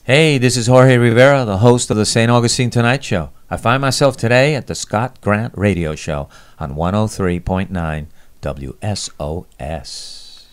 Hey, this is Jorge Rivera, the host of the St. Augustine Tonight Show. I find myself today at the Scott Grant Radio Show on 103.9 WSOS.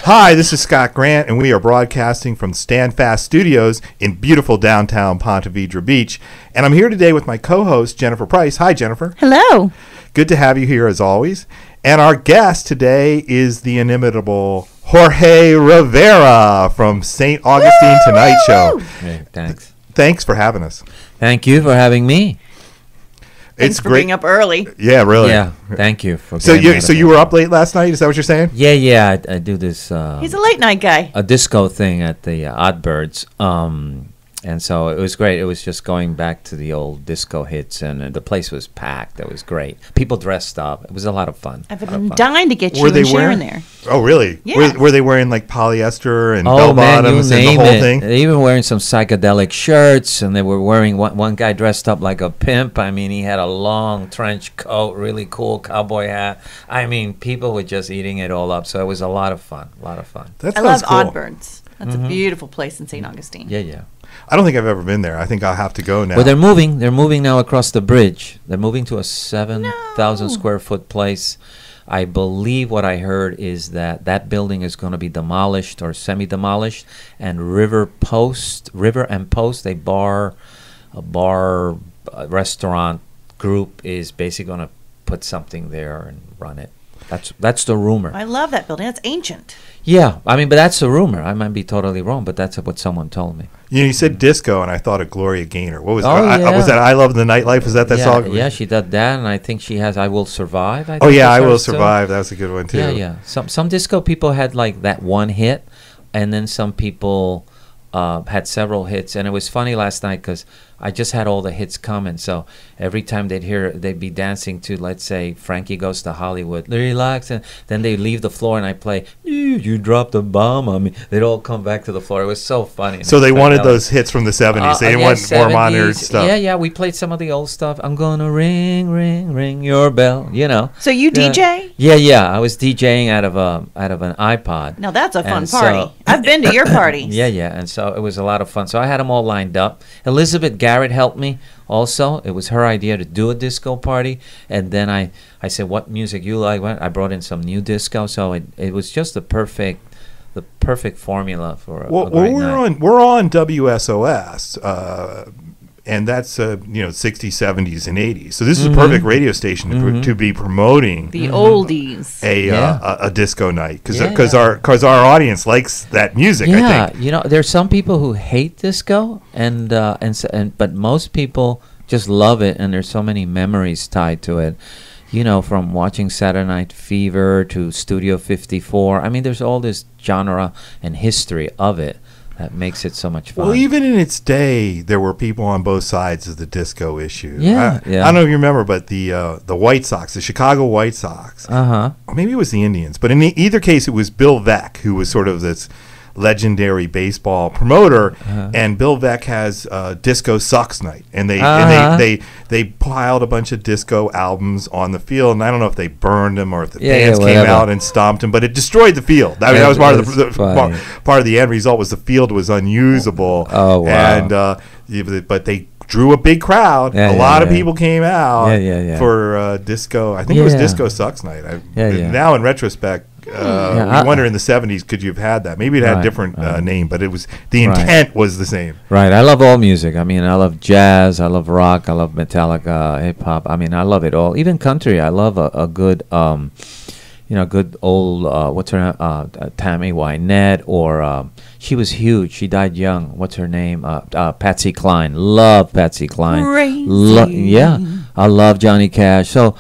Hi, this is Scott Grant, and we are broadcasting from Stand Fast Studios in beautiful downtown Ponte Vedra Beach. And I'm here today with my co-host, Jennifer Price. Hi, Jennifer. Hello. Good to have you here, as always. And our guest today is the inimitable Jorge Rivera from St. Augustine Tonight Show. Hey, thanks. Thanks for having us. Thank you for having me. Thanks for being up early. Yeah, really. Yeah, thank you. For So you were up late last night? Is that what you're saying? Yeah. I do this. He's a late night guy. A disco thing at the Oddbirds. And so it was great. It was just going back to the old disco hits, and the place was packed. It was great. People dressed up. It was a lot of fun. I've been dying to get you and Sharon there. Oh, really? Yeah. Were they wearing like polyester and bell bottoms and the whole thing? They even wearing some psychedelic shirts, and they were wearing one guy dressed up like a pimp. I mean, he had a long trench coat, really cool cowboy hat. I mean, people were just eating it all up. So it was a lot of fun. That I love cool. Oddbirds. That's a beautiful place in St. Augustine. Yeah. I don't think I've ever been there. I think I'll have to go now. Well, they're moving. They're moving now across the bridge. They're moving to a 7,000 square foot place. I believe what I heard is that building is going to be demolished or semi-demolished, and River and Post, a bar restaurant group, is basically going to put something there and run it. That's the rumor. I love that building. That's ancient. Yeah, I mean, but that's a rumor. I might be totally wrong, but that's what someone told me. You said disco, and I thought of Gloria Gaynor. What was yeah. Was that I Love the Nightlife? Was that song? Yeah, she did that, and I think she has I Will Survive. I Will Survive. That was a good one, too. Yeah. Some disco people had, like, that one hit, and then some people had several hits. And it was funny last night because I just had all the hits coming. So every time they'd be dancing to, let's say, Frankie Goes to Hollywood, relax, and then they leave the floor and I play, you dropped a bomb on me. They'd all come back to the floor. It was so funny. So they wanted those hits from the 70s. They didn't want more modern stuff. Yeah. We played some of the old stuff. I'm going to ring your bell, So you DJ? Yeah. I was DJing out of an iPod. Now that's a fun party. I've been to your parties. Yeah. And so it was a lot of fun. So I had them all lined up. Elizabeth Garrett helped me also. It was her idea to do a disco party. And then I said, what music you like? I brought in some new disco. So it was just the perfect formula for a great night. We're on WSOS. And that's 60s, 70s, and 80s. So this is a perfect radio station to be promoting the oldies, a disco night, because our audience likes that music. I think. There's some people who hate disco, but most people just love it, and there's so many memories tied to it. From watching Saturday Night Fever to Studio 54. I mean, there's all this genre and history of it that makes it so much fun. Well, even in its day, there were people on both sides of the disco issue. Yeah. I don't know if you remember, but the White Sox, the Chicago White Sox, or maybe it was the Indians, but in either case, it was Bill Veeck, who was sort of this legendary baseball promoter, and Bill Veeck has Disco Sucks Night, and they piled a bunch of disco albums on the field, and I don't know if they burned them or if the fans came out and stomped them, but it destroyed the field. That was part of the end result was the field was unusable. Oh wow! And but they drew a big crowd. A lot of people came out for disco. I think it was Disco Sucks Night. Now in retrospect, we wonder in the 70s, could you have had that? Maybe it had a different name, but it was the intent was the same. Right. I love all music. I mean, I love jazz. I love rock. I love Metallica, hip hop. I mean, I love it all. Even country. I love a good, good old what's her name? Tammy Wynette, or she was huge. She died young. What's her name? Patsy Cline. Love Patsy Cline. Crazy. I love Johnny Cash. So.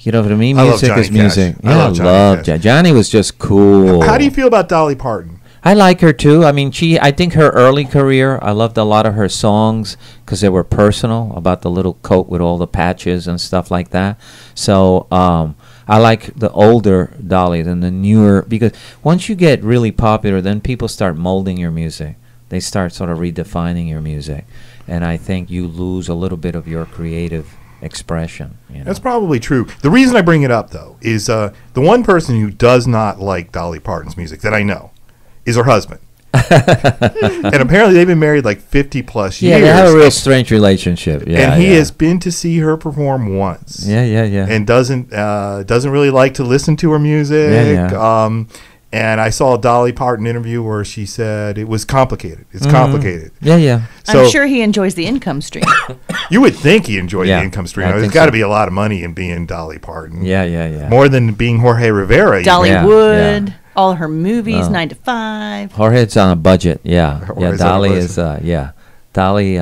For me, music is music. I love Johnny was just cool. How do you feel about Dolly Parton? I like her too. I mean, I think her early career, I loved a lot of her songs because they were personal, about the little coat with all the patches and stuff like that. So I like the older Dolly than the newer, because once you get really popular, then people start molding your music. They start sort of redefining your music, and I think you lose a little bit of your creative expression. That's probably true. The reason I bring it up, though, is the one person who does not like Dolly Parton's music that I know is her husband. And apparently they've been married like 50 plus years. Yeah, they have a real strange relationship. Yeah, and he has been to see her perform once. Yeah. And doesn't really like to listen to her music. Yeah. And I saw a Dolly Parton interview where she said it was complicated. It's complicated. Yeah. So I'm sure he enjoys the income stream. you would think he enjoyed Yeah, the income stream. I There's think got to so. be a lot of money in being Dolly Parton. Yeah. More than being Jorge Rivera. Dollywood, Yeah. all her movies, Oh. 9 to 5. Jorge's on a budget. Yeah. Jorge's on a Dolly budget. is. Dolly.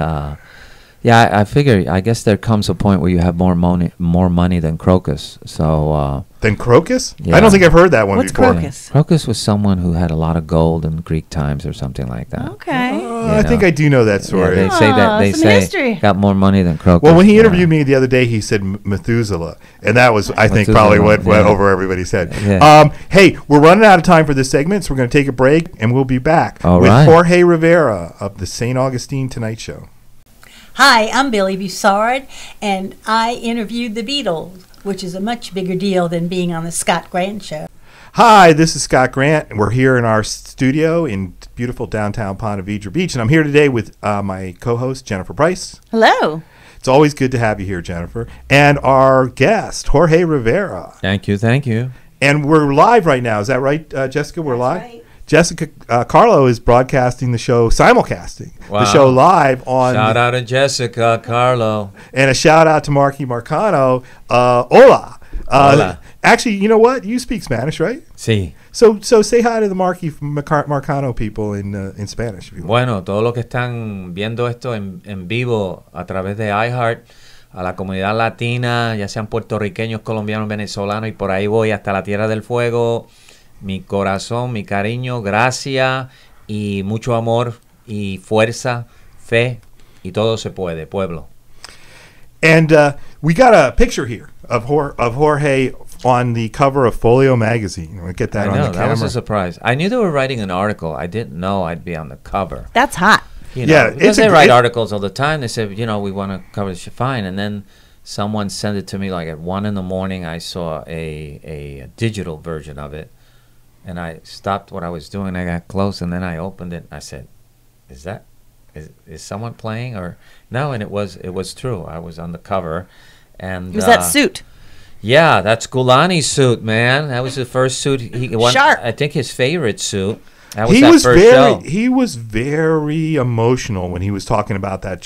I figure. I guess there comes a point where you have more money than Crocus. So. Then Crocus? Yeah. I don't think I've heard that one What's before. Crocus? Crocus was someone who had a lot of gold in Greek times or something like that. Okay. I think I do know that Yeah, story. they say that they some say history. got more money than Crocus. Well, when he Yeah. interviewed me the other day, he said Methuselah, and that was, I think, Methuselah, probably what yeah. over everybody's head. Yeah. Hey, we're running out of time for this segment, so we're going to take a break, and we'll be back All with right. Jorge Rivera of the St. Augustine Tonight Show. Hi, I'm Billy Bussard, and I interviewed the Beatles, which is a much bigger deal than being on the Scott Grant Show. Hi, this is Scott Grant, and we're here in our studio in beautiful downtown Ponte Vedra Beach, and I'm here today with my co-host, Jennifer Price. Hello. It's always good to have you here, Jennifer, and our guest, Jorge Rivera. Thank you. And we're live right now. Is that right, Jessica? We're live? right. Jessica Carlo is broadcasting the show, simulcasting Wow. the show live on. Shout out to Jessica Carlo. And a shout out to Marky Marcano. Hola. Hola. Actually, you know what? You speak Spanish, right? Sí. So say hi to the Marcano people in Spanish. If you want. Bueno, todos los que están viendo esto en vivo a través de iHeart, a la comunidad latina, ya sean puertorriqueños, colombianos, venezolanos, y por ahí voy hasta la Tierra del Fuego. Mi corazón, mi cariño, gracias y mucho amor y fuerza, fe y todo se puede, pueblo. And we got a picture here of Jorge on the cover of Folio magazine. We'll get that I on know, the camera. that was a surprise. I knew they were writing an article. I didn't know I'd be on the cover. That's hot. You know, Yeah, because it's a they write great- articles all the time. They said, we want to cover this. Fine. And then someone sent it to me like at 1 a.m. I saw a digital version of it. And I stopped what I was doing. I got close, and then I opened it. I said, is someone playing or no? And it was true. I was on the cover. And It was that suit. Yeah, that's Gulani's suit, man. That was the first suit he won. Sharp. I think his favorite suit. That was He that was first very show. he was very emotional when he was talking about that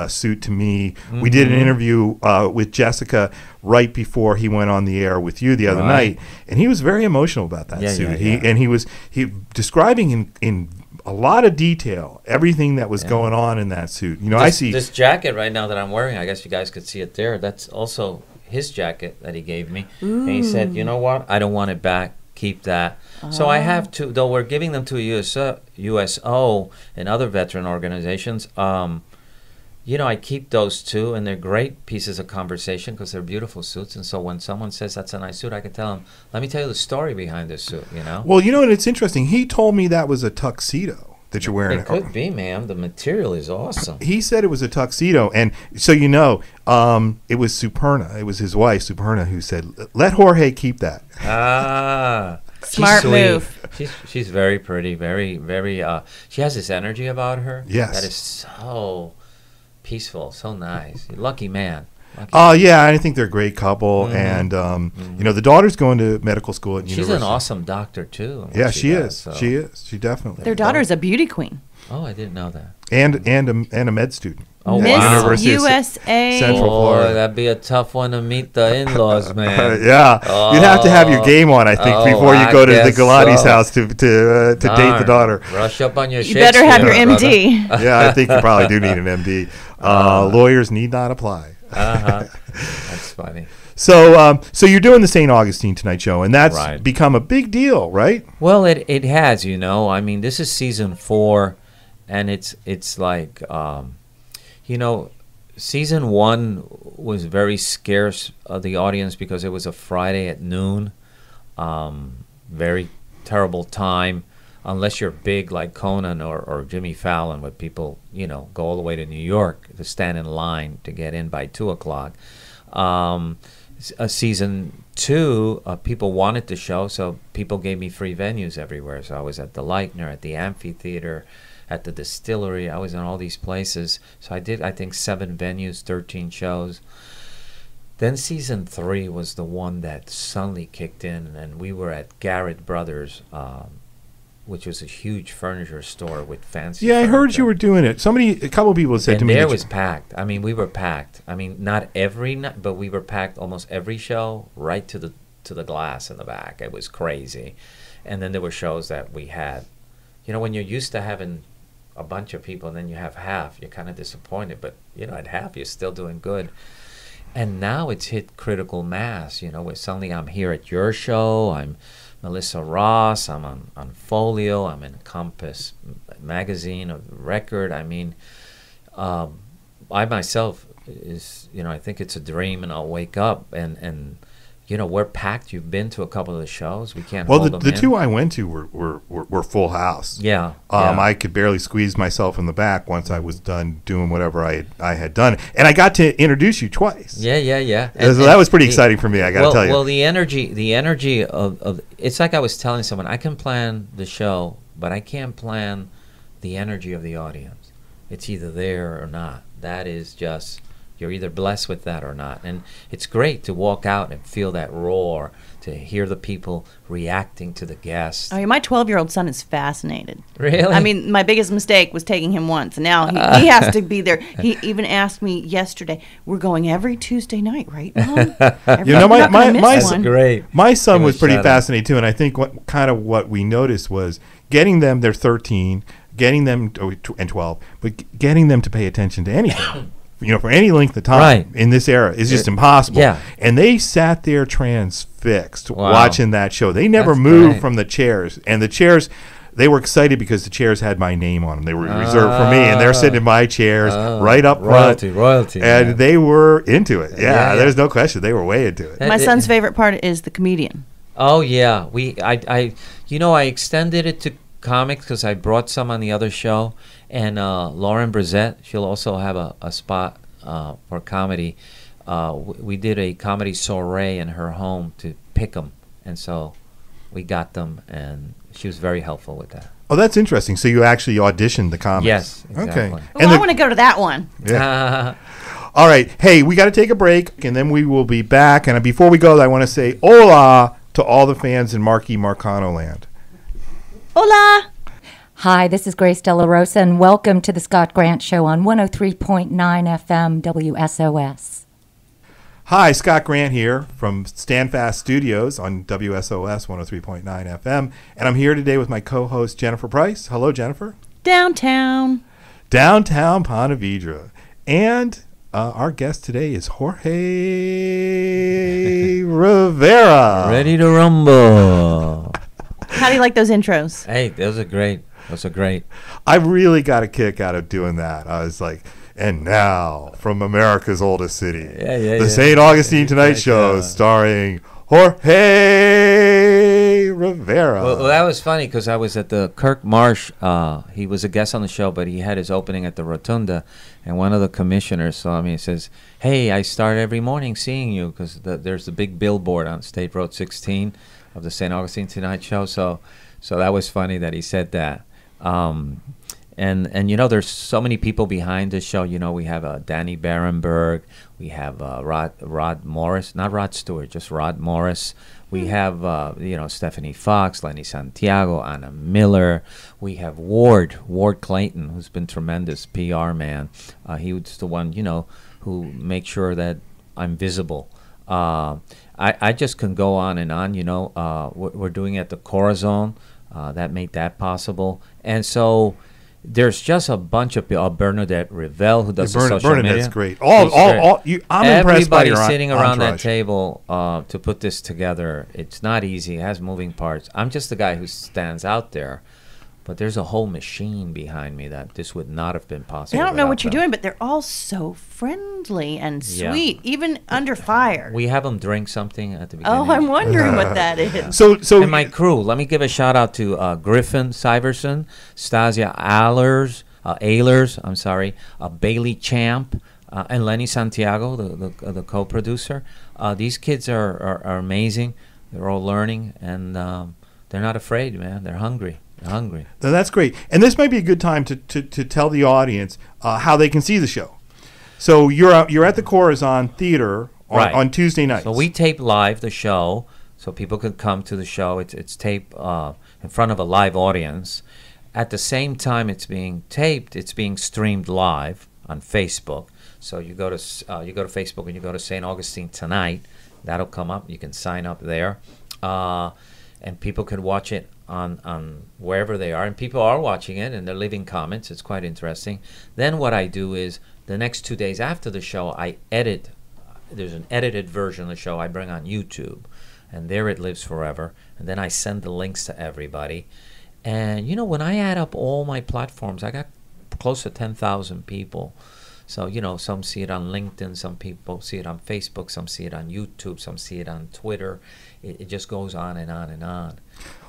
suit to me. We did an Mm-hmm. interview with Jessica right before he went on the air with you the other Right. night, and he was very emotional about that Yeah, suit. yeah. He was describing in a lot of detail everything that was going on in that suit. You know, I see. This jacket right now that I'm wearing. I guess you guys could see it there. That's also his jacket that he gave me. And he said, "You know what? I don't want it back. Keep that." So I have to. Though we're giving them to USO and other veteran organizations. I keep those too, and they're great pieces of conversation because they're beautiful suits. And so when someone says that's a nice suit, I can tell them, "Let me tell you the story behind this suit." You know. Well, you know, and it's interesting. He told me that was a tuxedo that you're wearing. It could be, ma'am. The material is awesome. He said it was a tuxedo, and so it was Superna. It was his wife, Superna, who said, "Let Jorge keep that." Ah, Smart she's sweet. move. She's very pretty, very, very. She has this energy about her. Yes. that is so peaceful, so nice. Lucky man. Lucky Oh yeah, I think they're a great couple, and the daughter's going to medical school at She's university. an awesome doctor too. what Yeah, she does, is. so- She is. She definitely. Their daughter's a beauty queen. Oh, I didn't know that. and a med student. Oh, at Miss wow. University of USA. Central Florida. That'd be a tough one to meet the in-laws, man. Yeah, you'd have to have your Oh. game on, I think, Oh, before you I go to the guess Galati's so. house to date the Darn. daughter. Brush up on your You better have your Shakespeare, MD. Yeah, I think you probably do need an MD. Lawyers need not apply. Uh-huh. That's funny. So you're doing the St. Augustine Tonight Show, and that's Right. become a big deal, right? Well, it has, I mean, this is season 4, and it's like, season 1 was very scarce of the audience because it was a Friday at noon. Very terrible time, unless you're big like Conan or Jimmy Fallon, where people, go all the way to New York to stand in line to get in by 2 o'clock. season 2, people wanted the show, so people gave me free venues everywhere. So I was at the Leitner, at the amphitheater, at the distillery. I was in all these places. So I did, I think, 7 venues, 13 shows. Then season 3 was the one that suddenly kicked in, and we were at Garrett Brothers, which was a huge furniture store with fancy. Yeah, I heard furniture. you were doing it. A couple of people said And to me there that was packed. I mean, we were packed. I mean, not every night, but we were packed almost every show, right to the glass in the back. It was crazy. And then there were shows that we had. You know, when you're used to having a bunch of people and then you have half, you're kind of disappointed. But, you know, at half, you're still doing good. And now it's hit critical mass, you know, where suddenly I'm here at your show, I'm Melissa Ross, I'm on Folio, I'm in Compass magazine, a record. I mean, I myself I think it's a dream, and I'll wake up and you know, we're packed. You've been to a couple of the shows. We can't hold them the in. 2 I went to were full house. Yeah, I could barely squeeze myself in the back once I was done doing whatever I had done, and I got to introduce you twice. Yeah. So that was pretty exciting for me. I got to tell you. Well, the energy of it's like I was telling someone, I can plan the show, but I can't plan the energy of the audience. It's either there or not. That is just. You're either blessed with that or not. And it's great to walk out and feel that roar, to hear the people reacting to the guests. Oh, yeah, my 12-year-old son is fascinated. Really? I mean, my biggest mistake was taking him once. And now he has to be there. He even asked me yesterday, we're going every Tuesday night, right, Mom? You know, my son, great. My son was pretty shout out. fascinated too, and I think what we noticed was getting them. They're 13, getting them and 12, but getting them to pay attention to anything. You know, for any length of time Right. in this era is just impossible. Yeah. And they sat there transfixed Wow. watching that show. They never That's moved great. from the chairs. And the chairs, they were excited because the chairs had my name on them. They were reserved for me, and they're sitting in my chairs right up front. Royalty. And man. they were into it. Yeah, Yeah. there's no question. They were way into it. My son's favorite part is the comedian. Oh yeah, I extended it to comics because I brought some on the other show, and Lauren Brissett, she'll also have a spot for comedy. We did a comedy soiree in her home to pick them, and so we got them, and she was very helpful with that. Oh, that's interesting. So you actually auditioned the comics. Yes, exactly. Okay. Oh, I want to go to that one. Yeah. All right. Hey, we got to take a break, and then we will be back. And before we go, I want to say hola to all the fans in Marquis Marcano land. Hola. Hi, this is Grace De La Rosa, and welcome to the Scott Grant Show on 103.9 FM WSOS. Hi, Scott Grant here from Stand Fast Studios on WSOS 103.9 FM, and I'm here today with my co-host Jennifer Price. Hello, Jennifer. Downtown Ponte Vedra. And our guest today is Jorge Rivera. Ready to rumble. How do you like those intros? Hey, those are great. I really got a kick out of doing that. I was like, and now from America's oldest city, the St. Augustine Tonight Show, starring Jorge Rivera. Well, that was funny because I was at the Kirk Marsh. He was a guest on the show, but he had his opening at the Rotunda, and one of the commissioners saw me and says, "Hey, I start every morning seeing you because there's the big billboard on State Road 16 of the St. Augustine Tonight Show." So that was funny that he said that. And you know, there's so many people behind this show. You know, we have Danny Berenberg, we have Rod Morris, not Rod Stewart, just Rod Morris. We have Stephanie Fox, Lenny Santiago, Anna Miller. We have Ward Clayton, who's been tremendous PR man. He was the one, you know, who makes sure that I'm visible. I just can go on and on. You know, we're doing it at the Corazon. That made that possible. And so there's just a bunch of people. Bernadette Rivelle, who does the social media. Bernadette's great. I'm impressed by your Everybody sitting around that entourage. table to put this together. It's not easy. It has moving parts. I'm just the guy who stands out there. But there's a whole machine behind me that this would not have been possible. I don't know without what you're them. doing, but they're all so friendly and Yeah. sweet, even under fire. We have them drink something at the beginning. Oh, I'm wondering what that is. So And my crew. Let me give a shout out to Griffin Syverson, Stasia Ehlers, Bailey Champ, and Lenny Santiago, the co-producer. These kids are amazing. They're all learning, and they're not afraid, man. They're hungry. They're hungry. Now, that's great. And this might be a good time to tell the audience how they can see the show. So you're at the Corazon Theater on Tuesday nights. So we tape live the show, so people can come to the show. It's taped in front of a live audience. At the same time it's being taped, it's being streamed live on Facebook. So you go to Facebook and you go to St. Augustine Tonight. That'll come up. You can sign up there, and people can watch it on wherever they are. And people are watching it and they're leaving comments. It's quite interesting. Then what I do is the next 2 days after the show, I edit. There's an edited version of the show I bring on YouTube, and there it lives forever. And then I send the links to everybody. And when I add up all my platforms, I got close to 10,000 people. So, some see it on LinkedIn, some people see it on Facebook, some see it on YouTube, some see it on Twitter. It just goes on and on and on.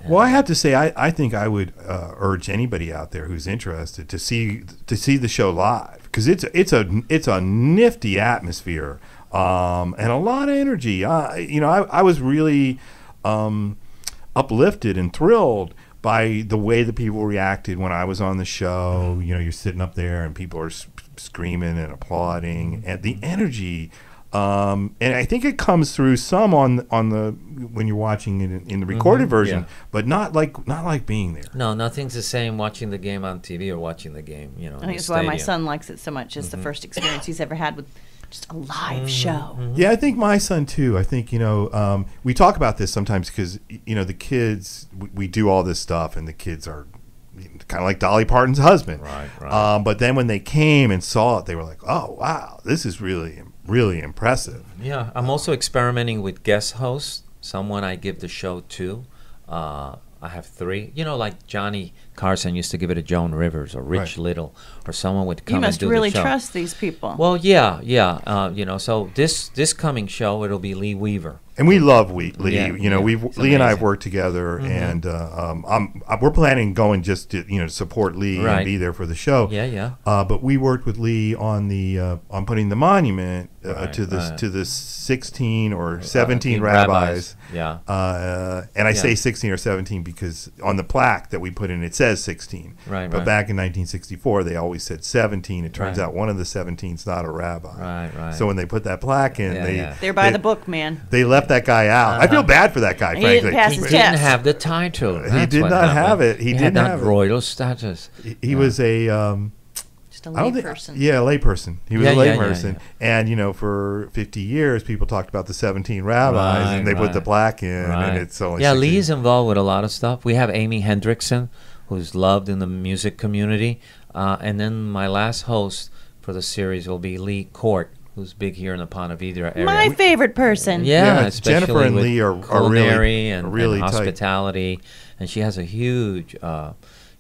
Well, I have to say, I think I would urge anybody out there who's interested to see the show live, because it's a nifty atmosphere and a lot of energy. I was really uplifted and thrilled by the way the people reacted when I was on the show. You're sitting up there and people are screaming and applauding, and the energy. And I think it comes through some on the when you're watching it in the recorded version, but not like being there. No, nothing's the same watching the game on TV or watching the game. I think it's why my son likes it so much. It's the first experience he's ever had with just a live show. Yeah, I think my son too. I think we talk about this sometimes because the kids, we do all this stuff, and the kids are kind of like Dolly Parton's husband. Right. But then when they came and saw it, they were like, "Oh wow, this is really impressive." Yeah, I'm also experimenting with guest hosts. Someone I give the show to. I have 3. Like Johnny Carson used to give it to Joan Rivers or Rich Little, or someone would come and do the show. You must really trust these people. Well, yeah. So this coming show, it'll be Lee Weaver. And we love Lee. Yeah, Lee and I have worked together, and we're planning going just to support Lee and be there for the show. Yeah. But we worked with Lee on putting the monument to the 16 or 17 rabbis. Yeah. And I say 16 or 17 because on the plaque that we put in, it says 16. Right. But back in 1964, they always said 17. It turns out one of the 17's not a rabbi. Right. So when they put that plaque in, they're by the book, man. They left that guy out. I feel bad for that guy, He frankly. didn't pass He his didn't test. have the title. He did not have it. He had didn't that have it. royal status. He was a Just a lay person. a layperson. He was a Yeah, layperson. yeah. And for 50 years, people talked about the 17 rabbis, and they put the plaque in, and it's only 16. Lee's involved with a lot of stuff. We have Amy Hendrickson, who's loved in the music community, and then my last host for the series will be Lee Court, who's big here in the Ponte Vedra area. My favorite person. Yeah, Jennifer especially and with Lee are culinary really and tight. hospitality, and she has a huge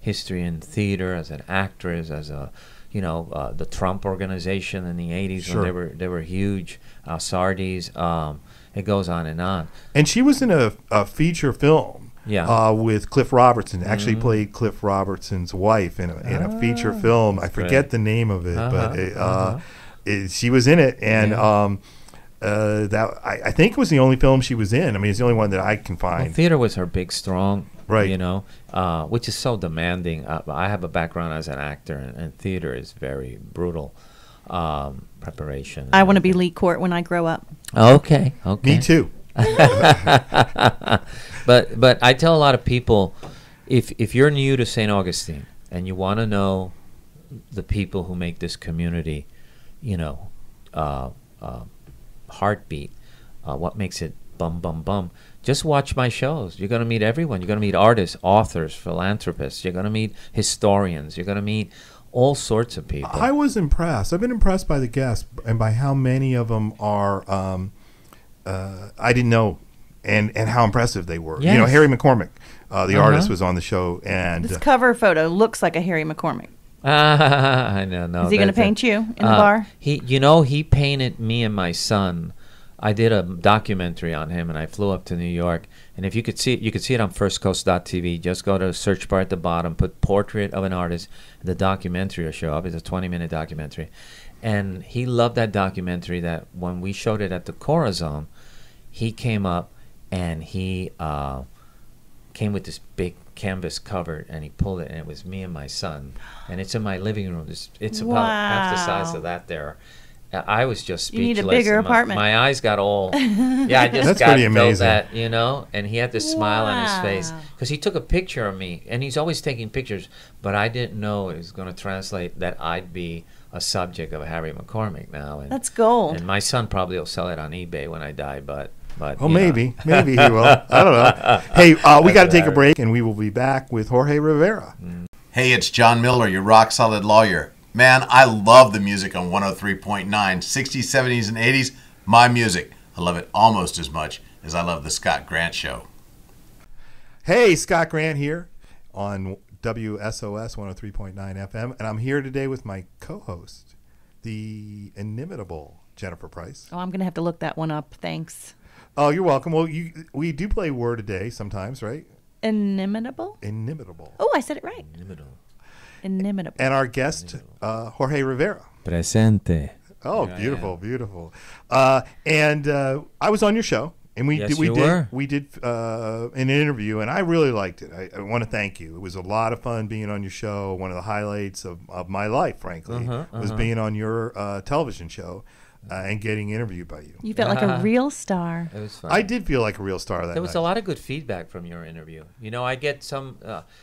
history in theater as an actress, as a the Trump organization in the 80s when they were huge. Sardis. It goes on and on. And she was in a feature film. Yeah. With Cliff Robertson. Actually played Cliff Robertson's wife in a feature film. I forget the name of it, but she was in it, and that I think was the only film she was in. I mean, it's the only one that I can find. Well, theater was her big strong, right? Which is so demanding. I have a background as an actor, and theater is very brutal preparation. I want to be Lee Court when I grow up. Okay. Me too. But I tell a lot of people, if you're new to St. Augustine and you want to know the people who make this community, heartbeat, what makes it bum bum bum, just watch my shows. You're going to meet everyone. You're going to meet artists, authors, philanthropists. You're going to meet historians. You're going to meet all sorts of people. I was impressed. I've been impressed by the guests and by how many of them are I didn't know, and how impressive they were. Yes. Harry McCormick, the artist, was on the show, and This cover photo looks like a Harry McCormick. I know. Is he going to paint you in the bar? He painted me and my son. I did a documentary on him, and I flew up to New York. And if you could see it, you could see it on firstcoast.tv. Just go to the search bar at the bottom, put portrait of an artist, and the documentary will show up. It's a 20-minute documentary. And he loved that documentary. That when we showed it at the Corazon, he came up and he came with this big canvas cover, and he pulled it, and it was me and my son, and it's in my living room. It's about half the size of that there. I was just speechless. You need a bigger apartment. My eyes got all. Yeah, I just That's got pretty felt amazing. that, you know. And he had this smile on his face because he took a picture of me, and he's always taking pictures. But I didn't know it was going to translate that I'd be a subject of Harry McCormick now. And, That's gold. And my son probably will sell it on eBay when I die, but. Oh, maybe he will. I don't know. Hey, we got to take a break, and we will be back with Jorge Rivera. Hey, it's John Miller, your rock solid lawyer. Man, I love the music on 103.9, 60s, 70s, and 80s. My music. I love it almost as much as I love the Scott Grant Show. Hey, Scott Grant here on WSOS 103.9 FM, and I'm here today with my co-host, the inimitable Jennifer Price. Oh, I'm going to have to look that one up. Thanks. Oh, you're welcome. Well, we do play word a day sometimes, right? Inimitable? Inimitable. Oh, I said it right. Inimitable. And our guest, Jorge Rivera. Presente. Oh, beautiful, beautiful. And I was on your show, and we did an interview, and I really liked it. I want to thank you. It was a lot of fun being on your show. One of the highlights of my life, frankly, was being on your television show. And getting interviewed by you. You felt like a real star. It was fun. I did feel like a real star that night. There was a lot of good feedback from your interview. You know, I get some.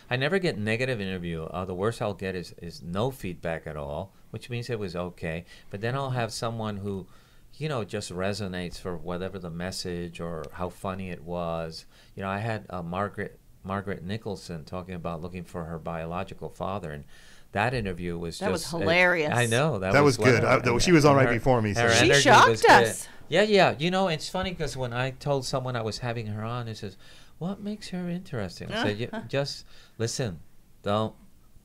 I never get negative interview. The worst I'll get is no feedback at all, which means it was okay. But then I'll have someone who, you know, just resonates for whatever the message or how funny it was. You know, I had Margaret Nicholson talking about looking for her biological father, and that interview was was hilarious. I know that was good. She was on right before me. So. She shocked us. Yeah. You know, it's funny because when I told someone I was having her on, it says, "What makes her interesting?" I said, "Just listen. Don't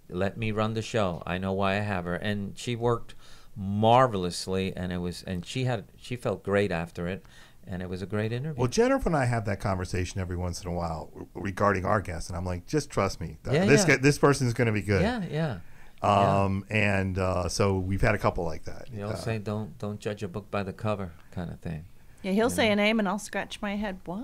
let me run the show. I know why I have her." And she worked marvelously, and she felt great after it. And it was a great interview. Well, Jennifer and I have that conversation every once in a while regarding our guests, and I'm like, just trust me. This person's going to be good. Yeah. And so we've had a couple like that. You all say don't judge a book by the cover kind of thing. Yeah, he'll say a name and I'll scratch my head. Why?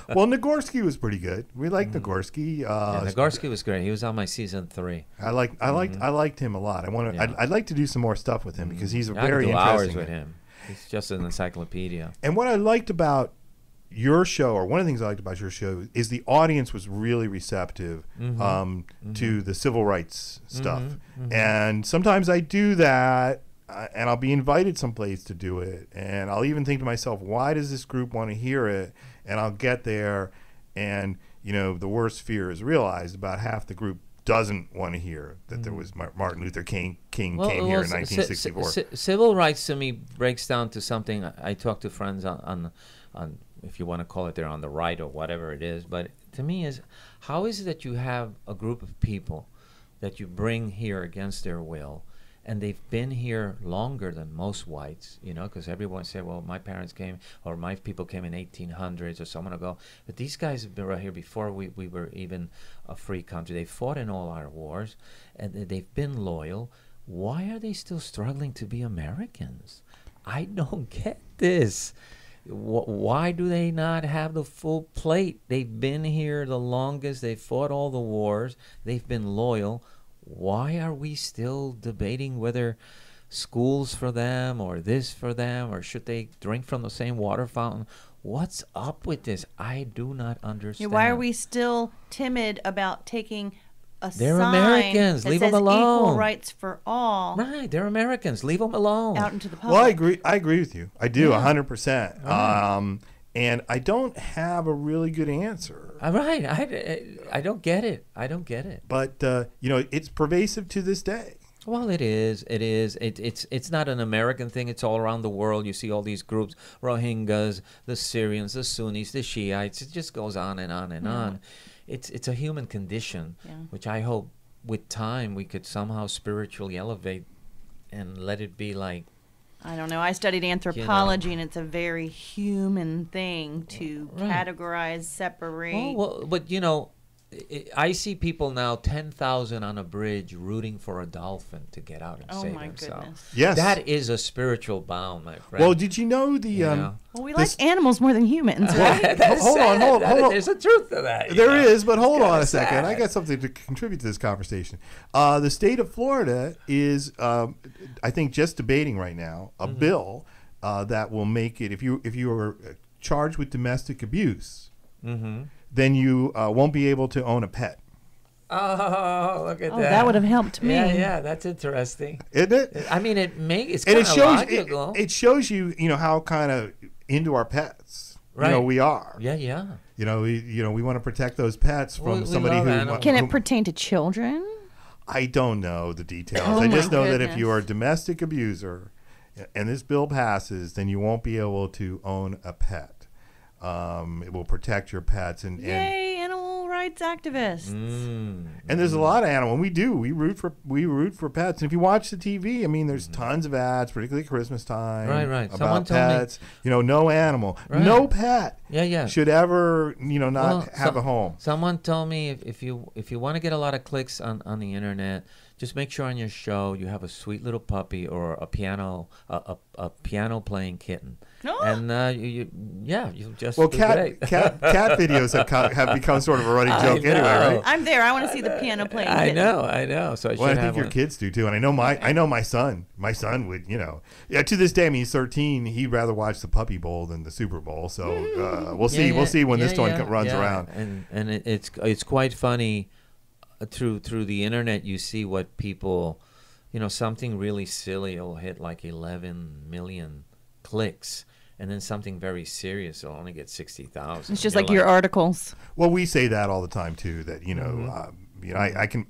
Well, Nagorski was pretty good. We liked Nagorski. Nagorski was great. He was on my season 3. I liked him a lot. I'd like to do some more stuff with him because he's very I could do interesting. hours with him. He's just an encyclopedia. And what I liked about your show, or one of the things I liked about your show, is the audience was really receptive to the civil rights stuff. And sometimes I do that, and I'll be invited someplace to do it, and I'll even think to myself, why does this group want to hear it? And I'll get there, and the worst fear is realized. About half the group doesn't want to hear that there was Martin Luther King came here in 1964. Civil rights to me breaks down to something. I talk to friends on if you want to call it, they're on the right or whatever it is. But to me, is how is it that you have a group of people that you bring here against their will, and they've been here longer than most whites, because everyone said, well, my parents came, or my people came in 1800s or someone ago. But these guys have been right here before we were even a free country. They fought in all our wars, and they've been loyal. Why are they still struggling to be Americans? I don't get this. Why do they not have the full plate? They've been here the longest. They fought all the wars. They've been loyal. Why are we still debating whether school's for them or this for them, or should they drink from the same water fountain? What's up with this? I do not understand. Yeah, why are we still timid about taking a They're sign Americans. that Leave says them alone. equal rights for all Right, they're Americans. Leave them alone. out into the public? Well, I agree with you. I do, 100%. And I don't have a really good answer. Right. I don't get it. But it's pervasive to this day. Well, it is. It's not an American thing. It's all around the world. You see all these groups: Rohingyas, the Syrians, the Sunnis, the Shiites. It just goes on and on and on. It's a human condition, which I hope with time we could somehow spiritually elevate and let it be like. I don't know. I studied anthropology, and it's a very human thing to categorize, separate. Well, but I see people now 10,000 on a bridge rooting for a dolphin to get out and Oh save my himself. goodness. Yes. That is a spiritual bound, my friend. Well, did you know the? You know? Well, we this- like animals more than humans, right? hold on. There's a truth to that. There is, but hold on kinda a second. I sad. got something to contribute to this conversation. The state of Florida is, I think, just debating right now a bill that will make it if you are charged with domestic abuse, then you won't be able to own a pet. Oh, look at Oh, that. that would have helped me. Yeah, that's interesting. Isn't it? I mean, it's And kind it of shows logical. it shows you how kind of into our pets Right. we are. Yeah. We want to protect those pets from We somebody love who animals. Can it pertain to children? I don't know the details. Oh I my just know that if goodness. you are a domestic abuser and this bill passes, then you won't be able to own a pet. It will protect your pets and Yay, animal rights activists. and there's a lot of animal. And we root for pets. And if you watch the TV, I mean, there's tons of ads, particularly at Christmas time, Right. Someone about told me- pets. No animal, Right. no pet Yeah. should ever not Well, have a home. Someone told me if you want to get a lot of clicks on the internet, just make sure on your show you have a sweet little puppy or a piano playing kitten. No. And you'll just Well, do cat great. videos have become sort of a running I joke anyway, know. right? I'm there. I want to see the piano playing. I kitten. know. So I Well, I should think have your one. kids do too, and I know my son. My son would, to this day. I mean, he's 13. He'd rather watch the Puppy Bowl than the Super Bowl. So we'll see. Yeah, We'll see when yeah, this one yeah, runs yeah. around. And it's quite funny through the internet. You see what people, something really silly will hit like 11 million clicks, and then something very serious will only get 60,000. It's just You're like your articles. Well, we say that all the time too. That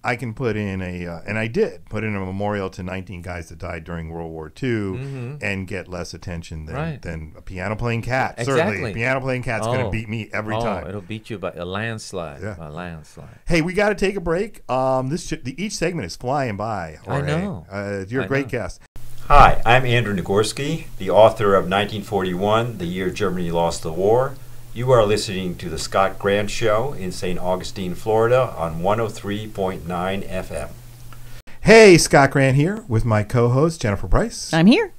I can put in and I did put in a memorial to 19 guys that died during World War II and get less attention than a piano playing cat. Certainly, Exactly. a piano playing cat's going to beat me every time. It'll beat you by a landslide. Yeah. By a landslide. Hey, we got to take a break. Each segment is flying by. Jorge. I know. You're a I great know. guest. Hi, I'm Andrew Nagorski, the author of 1941, The Year Germany Lost the War. You are listening to The Scott Grant Show in St. Augustine, Florida on 103.9 FM. Hey, Scott Grant here with my co-host, Jennifer Price. I'm here.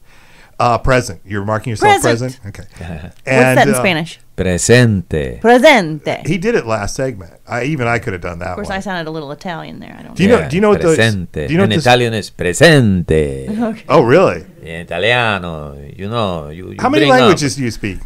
Present. You're marking yourself Present. Okay. What's that in Spanish? Presente. Presente. He did it last segment. I could have done that. Of course, one. I sounded a little Italian there. I don't Do you know. know? Do you know what the? presente. Do you know In what this? Italian is presente. Oh, really? In Italiano, you How many bring up- languages do you speak?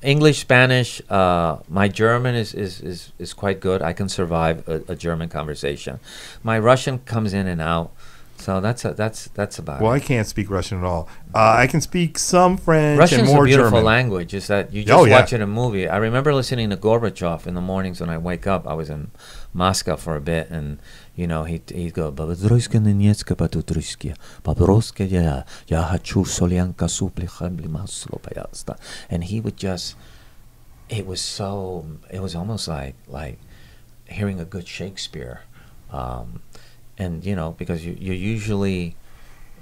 English, Spanish. My German is quite good. I can survive a German conversation. My Russian comes in and out, so that's about Well, it. I can't speak Russian at all. I can speak some French Russian's and more a beautiful German. language. Is that you just Oh, yeah. watch it in a movie? I remember listening to Gorbachev in the mornings when I wake up. I was in Moscow for a bit, and he'd go, "Babadroyska Nenetska Patutryski, Babroska ya hachu Solyanka supli maslo payasta," and he would just. It was almost like hearing a good Shakespeare, and because you usually.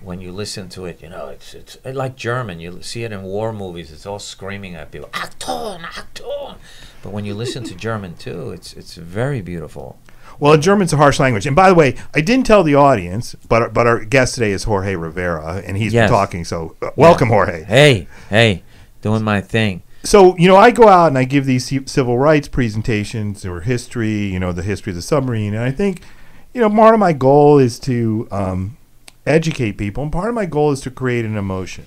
When you listen to it, it's like German. You see it in war movies. It's all screaming at people, Achtung, Achtung. But when you listen to German too, it's very beautiful. Well, German's a harsh language. And by the way, I didn't tell the audience, but our guest today is Jorge Rivera, and he's Yes. been talking. So welcome, Jorge. Hey, doing my thing. So, I go out and I give these civil rights presentations or history, the history of the submarine. And I think, part of my goal is to educate people, and part of my goal is to create an emotion.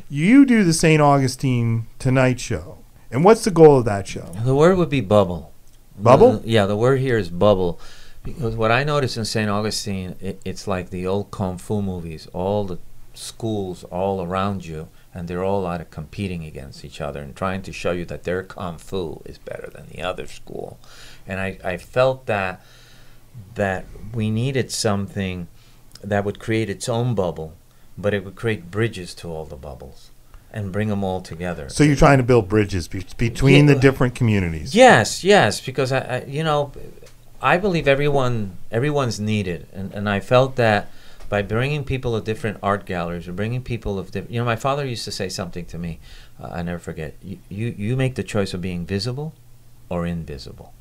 You do the St. Augustine Tonight Show. And what's the goal of that show? The word would be bubble. Bubble? Yeah, the word here is bubble. Because what I noticed in St. Augustine, it's like the old Kung Fu movies. All the schools all around you, and they're all out of competing against each other and trying to show you that their Kung Fu is better than the other school. And I felt that we needed something that would create its own bubble, but it would create bridges to all the bubbles and bring them all together. So you're trying to build bridges between the different communities. Yes, because I believe everyone's needed, and I felt that by bringing people of different art galleries or bringing people of different, my father used to say something to me, I never forget. You make the choice of being visible or invisible.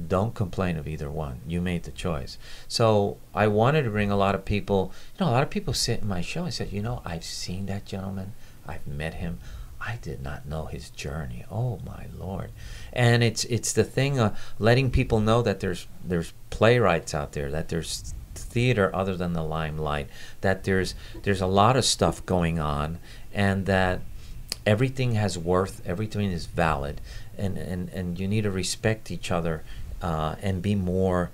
don't complain of either one. You made the choice. So I wanted to bring a lot of people. A lot of people sit in my show and said, I've seen that gentleman. I've met him. I did not know his journey. Oh my Lord! And it's the thing of letting people know that there's playwrights out there, that there's theater other than the limelight, that there's a lot of stuff going on, and that everything has worth, everything is valid, and you need to respect each other and be more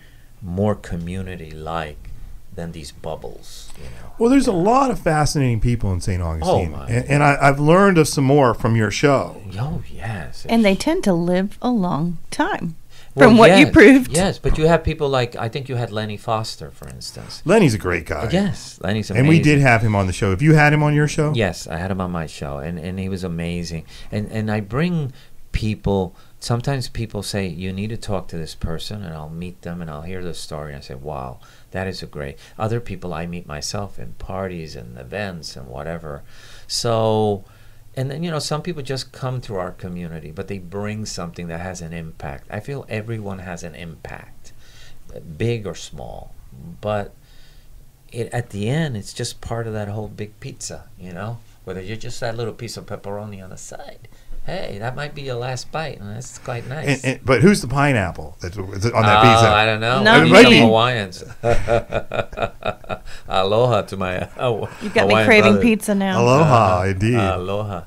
community-like than these bubbles. Well, there's a lot of fascinating people in St. Augustine, my and I've learned of some more from your show. Oh, yes. And they tend to live a long time. From what you proved. Yes, but you have people like, I think you had Lenny Foster, for instance. Lenny's a great guy. Yes, Lenny's amazing. And we did have him on the show. Have you had him on your show? Yes, I had him on my show, and he was amazing. And I bring people, sometimes people say, you need to talk to this person, and I'll meet them, and I'll hear the story, and I say, wow, that is a great. Other people I meet myself in parties and events and whatever. So... And then, some people just come to our community, but they bring something that has an impact. I feel everyone has an impact, big or small. But at the end, it's just part of that whole big pizza, Whether you're just that little piece of pepperoni on the side. Hey, that might be your last bite, and that's quite nice. But who's the pineapple that's on that pizza? I don't know. No, Maybe some Hawaiians. Aloha to my You've got Hawaiian me craving brother. pizza now. Aloha, indeed. Aloha.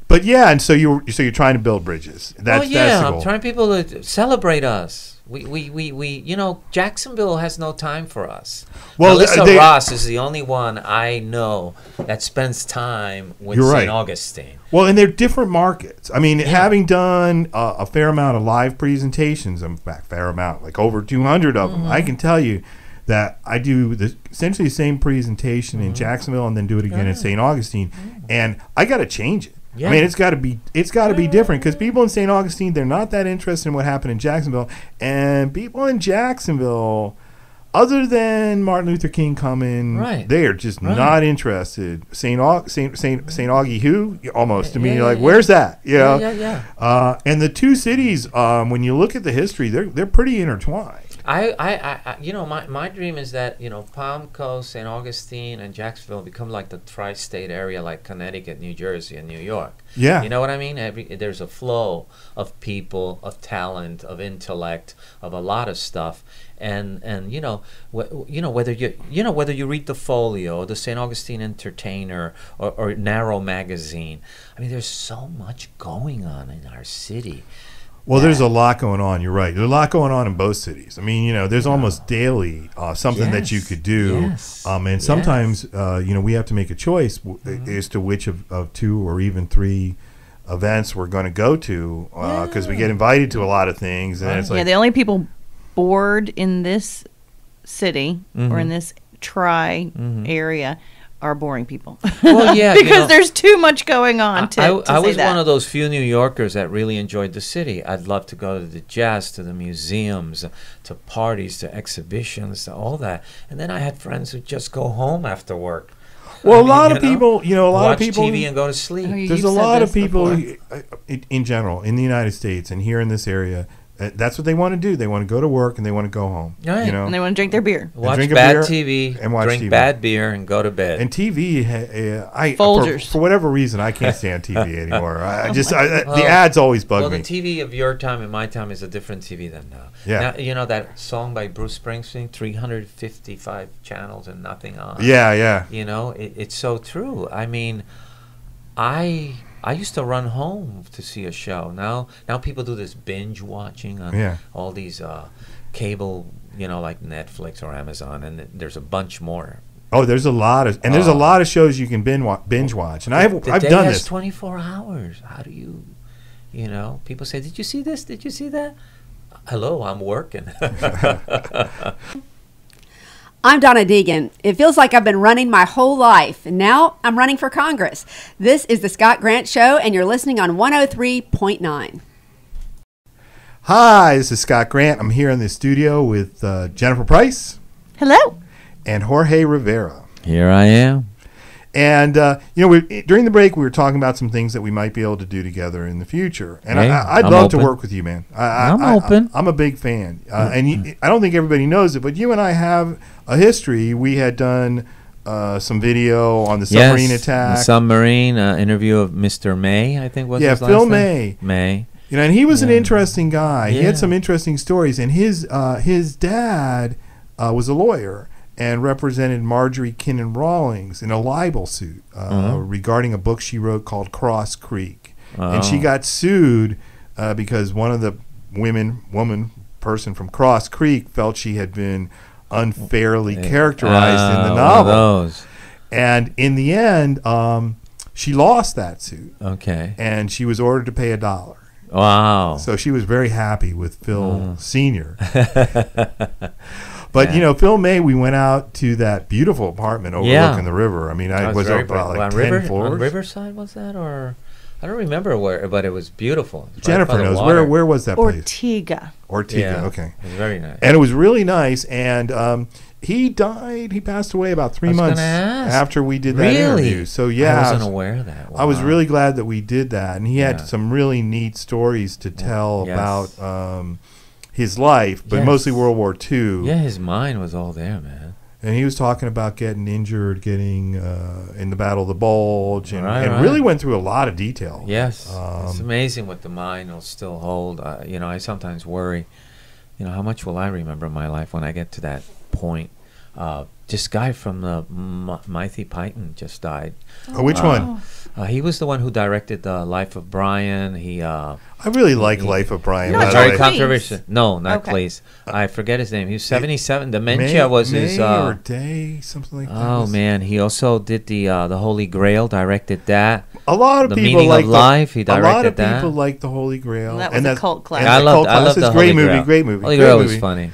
But yeah, and so you're trying to build bridges. That's the goal. I'm trying people to celebrate us. We Jacksonville has no time for us. Well, Alyssa Ross is the only one I know that spends time with You're St. right. Augustine. Well, and they're different markets. I mean, having done a fair amount of live presentations, in fact, fair amount, like over 200 of them, I can tell you that I do essentially the same presentation in Jacksonville and then do it again in St. Augustine, and I got to change it. Yeah. I mean, it's got to be different because people in St. Augustine, they're not that interested in what happened in Jacksonville, and people in Jacksonville, other than Martin Luther King coming, they are just not interested. St. Augie who? Almost. I mean, you're like, where's that? And the two cities, when you look at the history, they're pretty intertwined. My dream is that Palm Coast, St. Augustine, and Jacksonville become like the tri-state area, like Connecticut, New Jersey, and New York. Yeah, you know what I mean. There's a flow of people, of talent, of intellect, of a lot of stuff, and whether you read the Folio, or the St. Augustine Entertainer, or Narrow Magazine. I mean, there's so much going on in our city. Well, there's a lot going on. You're right. There's a lot going on in both cities. I mean, there's almost daily something that you could do. Yes. And sometimes, we have to make a choice as to which of two or even three events we're going to go to because we get invited to a lot of things. And it's like, the only people bored in this city or in this area are boring people. Well, yeah, because there's too much going on. I was one of those few New Yorkers that really enjoyed the city. I'd love to go to the jazz, to the museums, to parties, to exhibitions, to all that. And then I had friends who just go home after work. Well, a lot of people, a lot of people watch TV and go to sleep. There's a lot of people in general in the United States and here in this area. That's what they want to do. They want to go to work and they want to go home. Right. And they want to drink their beer. Watch bad TV, and drink bad beer, and go to bed. And TV, for whatever reason, I can't stand TV anymore. The ads always bug me. Well, the TV of your time and my time is a different TV than now. Yeah. Now, that song by Bruce Springsteen, 355 channels and nothing on. Yeah. It's so true. I mean, I used to run home to see a show. Now people do this binge watching on all these cable, like Netflix or Amazon, and there's a bunch more. Oh, there's a lot of shows you can binge watch, and I've done this. 24 hours. How do you, People say, "Did you see this? Did you see that?" Hello, I'm working. I'm Donna Deegan. It feels like I've been running my whole life, and now I'm running for Congress. This is the Scott Grant Show, and you're listening on 103.9. Hi, this is Scott Grant. I'm here in the studio with Jennifer Price. Hello. And Jorge Rivera. Here I am. And during the break, we were talking about some things that we might be able to do together in the future. And Hey, I'd I'm love open. to work with you, man. I'm open. I'm a big fan. I don't think everybody knows it, but you and I have a history. We had done some video on the submarine attack. The submarine interview of Mr. May, I think was his last Phil name. May. May. And he was an interesting guy. He Yeah. had some interesting stories. And his dad was a lawyer and represented Marjorie Kinnan Rawlings in a libel suit regarding a book she wrote called Cross Creek. And she got sued because one of the person from Cross Creek felt she had been unfairly characterized in the novel. And in the end, she lost that suit. Okay. And she was ordered to pay $1. Wow. So she was very happy with Phil Sr. But, Phil May, we went out to that beautiful apartment overlooking the river. I mean, I was up about like 10 floors. On Riverside, was that? Or I don't remember where, but it was beautiful. It was Jennifer right by the knows. water. Where was that place? Ortega. Ortega, okay. It was very nice. And it was really nice. And he died. He passed away about 3 months after we did that interview. So, yeah. I wasn't aware of that. Wow. I was really glad that we did that. And he had some really neat stories to tell about his life, but mostly World War II. Yeah, his mind was all there, man. And he was talking about getting injured, getting in the Battle of the Bulge, and really went through a lot of detail. Yes. It's amazing what the mind will still hold. I sometimes worry, how much will I remember my life when I get to that point? This guy from the Monty Python just died. Oh, which one? He was the one who directed the Life of Brian. I really like Life of Brian. No, Very controversial. No, not Okay. Cleese. I forget his name. He was 77. Dementia was his. or Day, something like that. Oh man, he also did the Holy Grail. Directed that. A lot of The people Meaning like of Life. He a lot directed of that. people like the Holy Grail. That was a cult classic. And I the loved cult classic. the Great Holy movie. Grail. Great movie. Holy great Grail movie. was funny.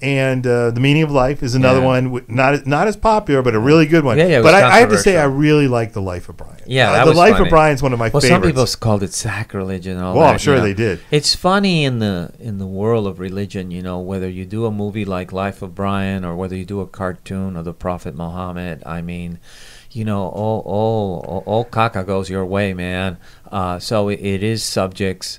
And The Meaning of Life is another one, not as popular, but a really good one. Yeah, it but was I have to say, I controversial. really like The Life of Brian. Yeah, that The was Life funny. of Brian's one of my Well, favorites. some people called it sacrilege and all that. Well, I'm sure they did. It's funny in the world of religion, whether you do a movie like Life of Brian or whether you do a cartoon of the Prophet Muhammad. I mean, all caca goes your way, man. So it is subjects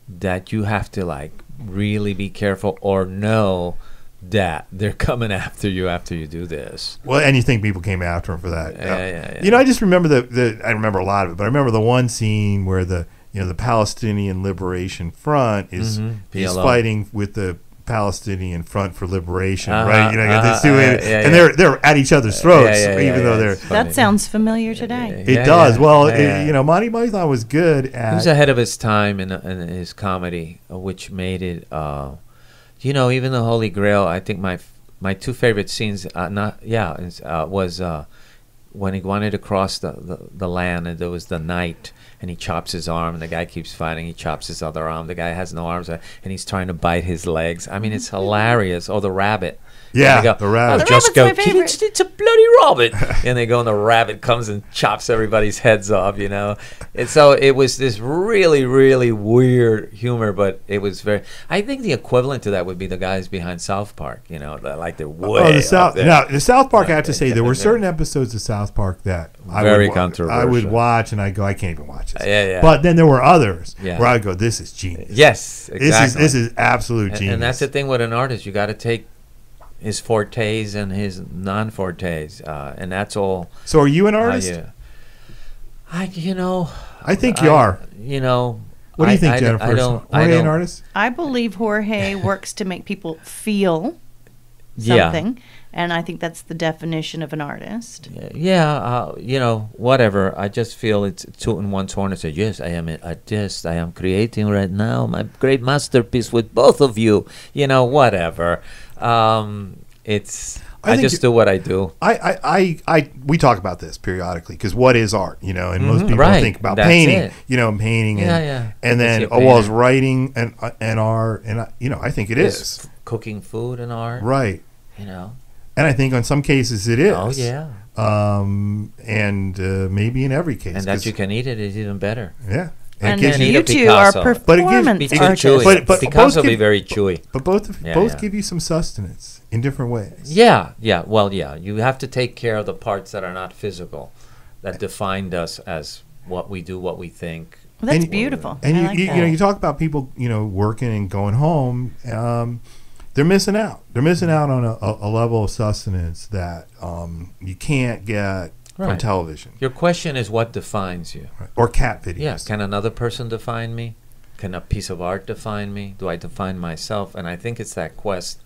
that you have to really be careful or know that they're coming after you do this. Well, and you think people came after him for that? Yeah. I just remember I remember a lot of it, but I remember the one scene where the Palestinian Liberation Front is fighting with the Palestinian Front for Liberation, right? And they're at each other's throats, even though they're. That sounds familiar today. It does. Well, Monty Python was good at. He was ahead of his time in his comedy, which made it. Even the Holy Grail. I think my two favorite scenes. Was when he wanted to cross the land, and there was the night, and he chops his arm, and the guy keeps fighting. He chops his other arm. The guy has no arms, and he's trying to bite his legs. I mean, it's hilarious. Oh, the rabbit. Yeah, go, the rabbit. Just rabbit's go, my favorite. it's a bloody rabbit. And they go, and the rabbit comes and chops everybody's heads off, And so it was this really, really weird humor, but it was I think the equivalent to that would be the guys behind South Park, they're way up there. Now, the South Park, I have to say, there were certain episodes of South Park that Very I controversial. would watch, and I go, I can't even watch this. Yeah. But then there were others where I go, this is genius. Yes, exactly. This is absolute genius. And that's the thing with an artist. You got to take his fortes and his non-fortes, and that's all. So are you an artist? I think you are. What do you think, Jennifer? Are you an artist? I believe Jorge works to make people feel something, and I think that's the definition of an artist. Whatever. I just feel it's tooting one's horn and say, yes, I am an artist. I am creating right now my great masterpiece with both of you. Whatever. I just do what I do. We talk about this periodically because what is art, and most people think about That's painting, it. painting, and then is writing and art, and I think it is cooking food and art, right? And I think on some cases it is. Oh yeah. And maybe in every case, and that you can eat it is even better. Yeah. And then you two are performance artists. But Picasso be very chewy. But both give you some sustenance in different ways. Yeah. Well, yeah. You have to take care of the parts that are not physical. that defined us as what we do, what we think. Well, that's beautiful. And I like that. you talk about people, working and going home. They're missing out. They're missing out on a level of sustenance that you can't get from television. Your question is, what defines you? Right. Or cat videos. Yeah. Can another person define me? Can a piece of art define me? Do I define myself? And I think it's that quest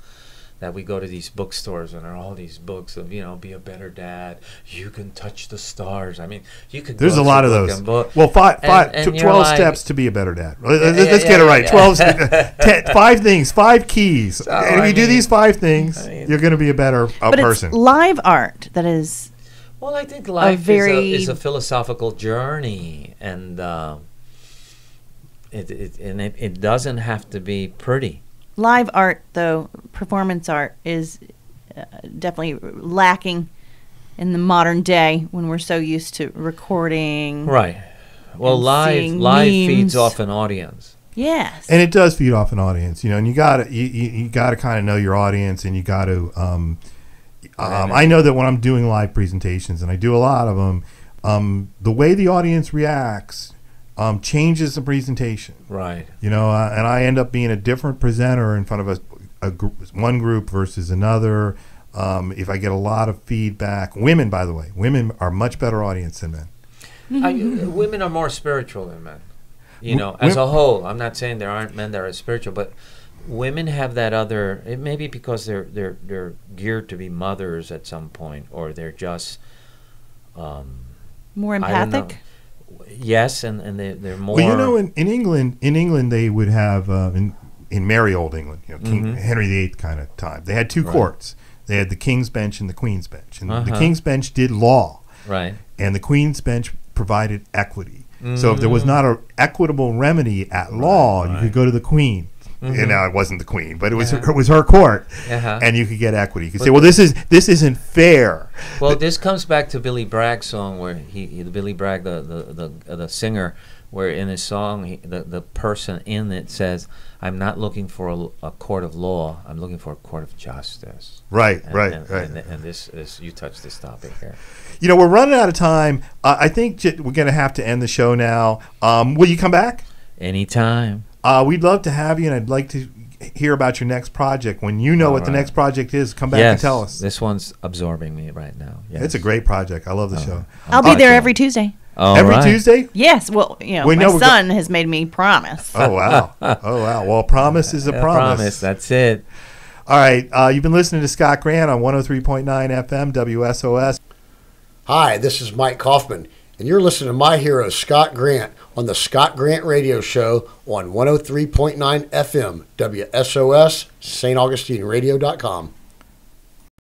that we go to these bookstores and there are all these books of, be a better dad. You can touch the stars. I mean, you could. There's go a lot of book those. and book, Well, 12 steps to be a better dad. Let's get it right. 5 things, 5 keys. So, and if you do these 5 things, you're going to be a better but person. It's live art that is. Well, I think life is a philosophical journey, and it doesn't have to be pretty. Live art, though, performance art is definitely lacking in the modern day when we're so used to recording. Right. Well, live feeds off an audience. Yes. And it does feed off an audience, and you got to you got to kind of know your audience, and you got to. I know that when I'm doing live presentations, and I do a lot of them, the way the audience reacts changes the presentation. Right. And I end up being a different presenter in front of one group versus another. If I get a lot of feedback, women, by the way, women are much better audience than men. Women are more spiritual than men. As a whole. I'm not saying there aren't men that are spiritual, but women have that other. It may be because they're geared to be mothers at some point, or they're just more empathic. Yes, and they're more. Well, in England they would have in merry old England, King Henry VIII kind of time. They had 2 courts. They had the King's Bench and the Queen's Bench, and the King's Bench did law, right, and the Queen's Bench provided equity. So if there was not an equitable remedy at law, you could go to the Queen. It wasn't the Queen, but it was her court, and you could get equity. You could say, "Well, this isn't fair." Well, this comes back to Billy Bragg's song, where Billy Bragg, the singer, where in his song the person in it says, "I'm not looking for a court of law. I'm looking for a court of justice." Right. And this you touched this topic here. We're running out of time. I think we're going to have to end the show now. Will you come back? Anytime. We'd love to have you, and I'd like to hear about your next project. When you know what the next project is, come back and tell us. This one's absorbing me right now. Yes. It's a great project. I love the show. I'll be there every Tuesday. Every Tuesday? Yes. Well, my son has made me promise. Oh, wow. Well, promise is a promise. That's it. All right. You've been listening to Scott Grant on 103.9 FM WSOS. Hi, this is Mike Kaufman, and you're listening to my hero, Scott Grant, on the Scott Grant Radio Show on 103.9 FM, WSOS, StAugustineRadio.com.